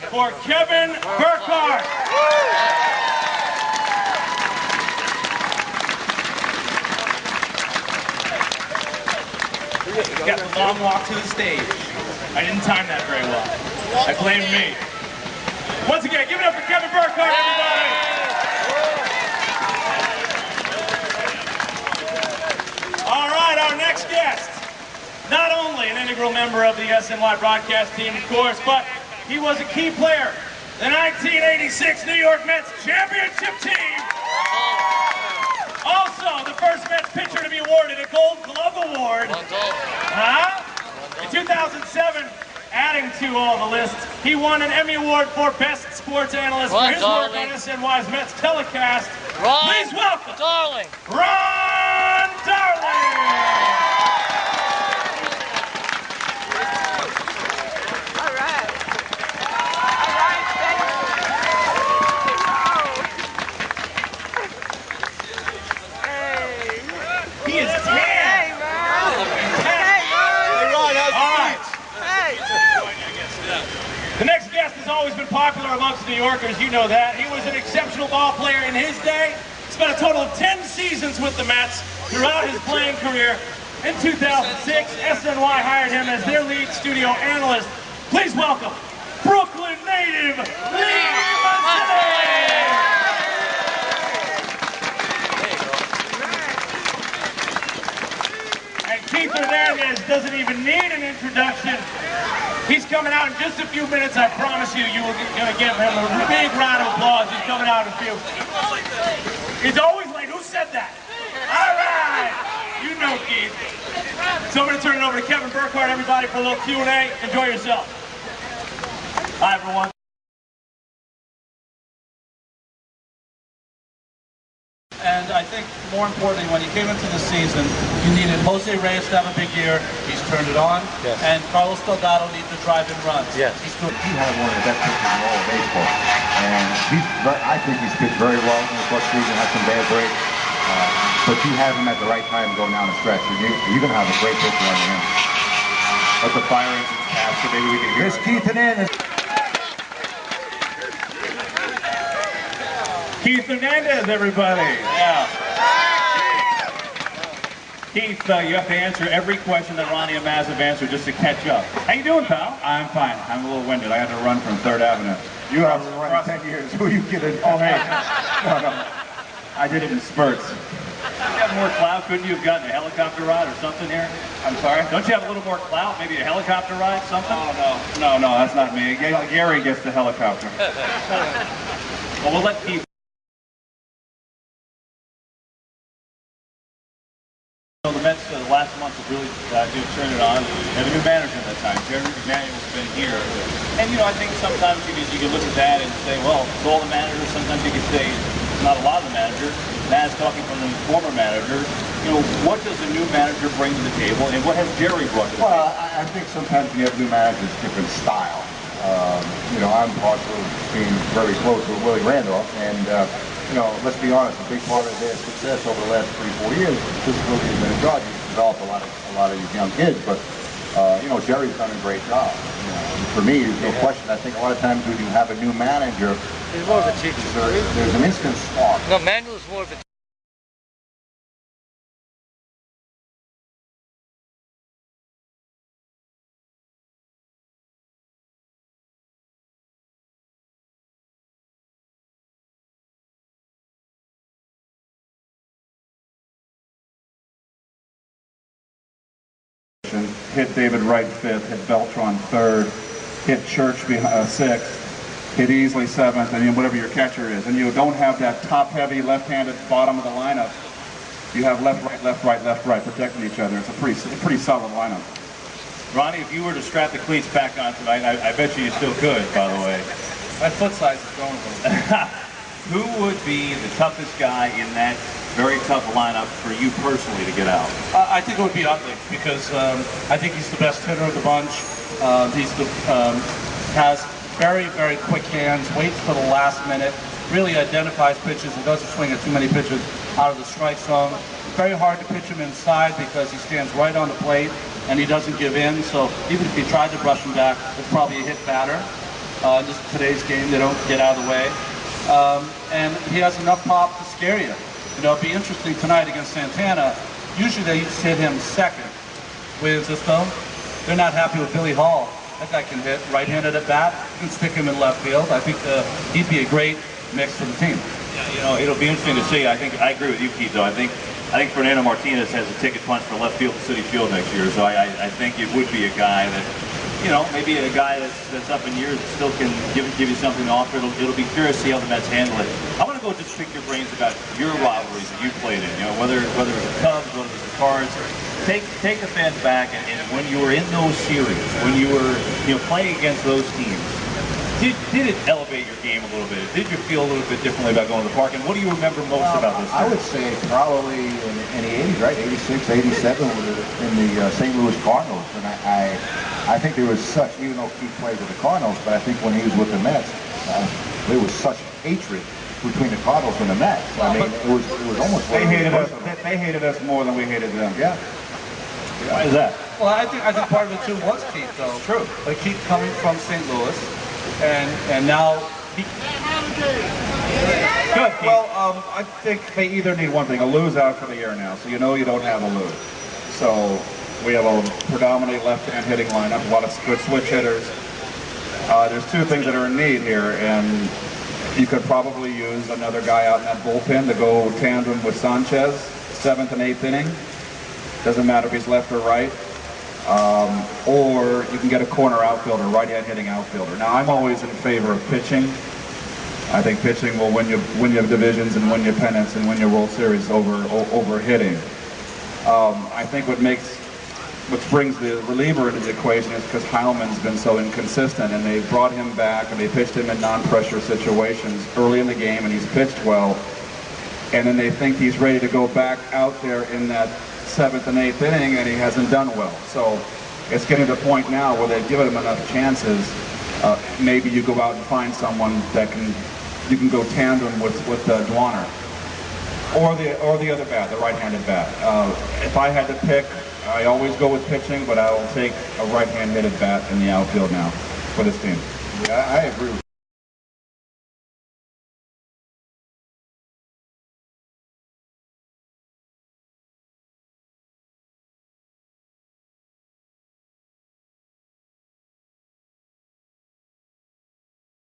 for Kevin Burkhardt. Got the long walk to the stage. I didn't time that very well. I blame me. Once again, give it up for Kevin Burkhardt, everybody. All right, our next guest. Not only an integral member of the SNY broadcast team, of course, but he was a key player. The 1986 New York Mets championship team. Also, the first Mets pitcher to be awarded a Gold Glove Award. In 2007, adding to all the lists, he won an Emmy Award for Best Sports Analyst for his work on SNY's Mets telecast. Please welcome Ron Darling. He is 10. Hey, man. Hey, Ron, all right. Hey. The next guest has always been popular amongst New Yorkers. You know that. He was an exceptional ball player in his day. Spent a total of 10 seasons with the Mets throughout his playing career. In 2006, SNY hired him as their lead studio analyst. Please welcome Brooklyn native Lee Mazzilli. Keith Hernandez doesn't even need an introduction. He's coming out in just a few minutes. I promise you, you are going to give him a big round of applause. He's coming out in a few. He's always late. Who said that? All right. You know Keith. So I'm going to turn it over to Kevin Burkhardt, everybody, for a little Q&A. Enjoy yourself. Hi, everyone. And I think more importantly, when he came into the season, you needed Jose Reyes to have a big year. He's turned it on. Yes. And Carlos Delgado needs to drive in runs. Yes. He's good. He had one of the best pitchers in all of baseball. And I think he's pitched very well in the first season, had some bad breaks. But you have him at the right time going down the stretch. And you're going to have a great pitcher under him. Let the fire engines pass so maybe we can hear it. Keith Hernandez. Keith Hernandez, everybody. Yeah. Keith, you have to answer every question that Ronnie and Maz have answered just to catch up. How you doing, pal? I'm fine. I'm a little winded. I had to run from 3rd Avenue. You have run 10 years. Who are you kidding? Oh, hey. No. I did it in spurts. Don't you have more clout? Couldn't you have gotten a helicopter ride or something here? I'm sorry? Don't you have a little more clout? Maybe a helicopter ride, something? Oh, no, that's not me. Gary gets the helicopter. Well, we'll let Keith. The Mets the last month have really turned it on. They have a new manager at that time. Jerry McDaniel's been here. And, I think sometimes you can look at that and say, well, it's all the managers. Sometimes you can say, not a lot of the managers. Naz talking from the former manager. What does a new manager bring to the table, and what has Jerry brought to the table? Well, I think sometimes when you have new managers, different style. I'm partial to being very close with Willie Randolph, and let's be honest, a big part of their success over the last 3-4 years is just Willie has been in charge. He's developed a lot of these young kids, but Jerry's done a great job. For me, there's no question. I think a lot of times when you have a new manager, he's more of a teacher. There's an instant spark. No, Manuel's more of a hit David Wright 5th, hit Beltran 3rd, hit Church 6th, hit Easley 7th, and whatever your catcher is. And you don't have that top-heavy, left-handed bottom of the lineup. You have left, right, left, right, left, right, protecting each other. It's a pretty solid lineup. Ronnie, if you were to strap the cleats back on tonight, I bet you still could, by the way. My foot size is growing a little bit. Who would be the toughest guy in that very tough lineup for you personally to get out? I think it would be Utley, because I think he's the best hitter of the bunch. Has very, very quick hands, waits for the last minute, really identifies pitches and doesn't swing at too many pitches out of the strike zone. Very hard to pitch him inside because he stands right on the plate and he doesn't give in. So even if you tried to brush him back, it's probably a hit batter. Just today's game, they don't get out of the way. And he has enough pop to scare you. You know, it'd be interesting tonight against Santana. Usually they just hit him second. With this though, they're not happy with Billy Hall. That guy can hit right-handed at bat. You can stick him in left field. I think he'd be a great mix for the team. Yeah, you know, it'll be interesting to see. I agree with you, Keith, though. I think Fernando Martinez has a ticket punch for left field at Citi Field next year, so I think it would be a guy that, you know, maybe a guy that's up in years that still can give you something to offer. It'll be curious to see how the Mets handle it. I want to go just pick your brains about your rivalries that you played in. You know, whether it was the Cubs, whether it was the Cards. Take the fans back, and when you were in those series, when you were playing against those teams, did it elevate your game a little bit? Did you feel a little bit differently about going to the park? And what do you remember most about this? I would say probably in the 80s, right? 86, 87, in the St. Louis Cardinals. And I think there was such, even though Keith played with the Cardinals, but I think when he was with the Mets, there was such hatred between the Cardinals and the Mets. I mean, it was almost They hated us. They hated us more than we hated them. Yeah. Why is that? Well, I think part of it too was Keith, though. True. Like Keith coming from St. Louis, and now he. Good, Keith. Well, I think they either need one thing: a lose out for the year now, so you know you don't have a lose. So we have a predominantly left-hand hitting lineup, a lot of good switch hitters. There's two things that are in need here, and you could probably use another guy out in that bullpen to go tandem with Sanchez, 7th and 8th inning. Doesn't matter if he's left or right. Or you can get a corner outfielder, right-hand hitting outfielder. Now, I'm always in favor of pitching. I think pitching will win you divisions and win you pennants and win your World Series over hitting. I think what brings the reliever into the equation is because Heilman's been so inconsistent, and they brought him back and they pitched him in non-pressure situations early in the game, and he's pitched well. And then they think he's ready to go back out there in that 7th and 8th inning, and he hasn't done well. So it's getting to the point now where they've given him enough chances. Maybe you go out and find someone that you can go tandem with Dwanner, or the other bat, the right-handed bat. If I had to pick, I always go with pitching, but I will take a right-hand hitted bat in the outfield now for this team. Yeah, I agree with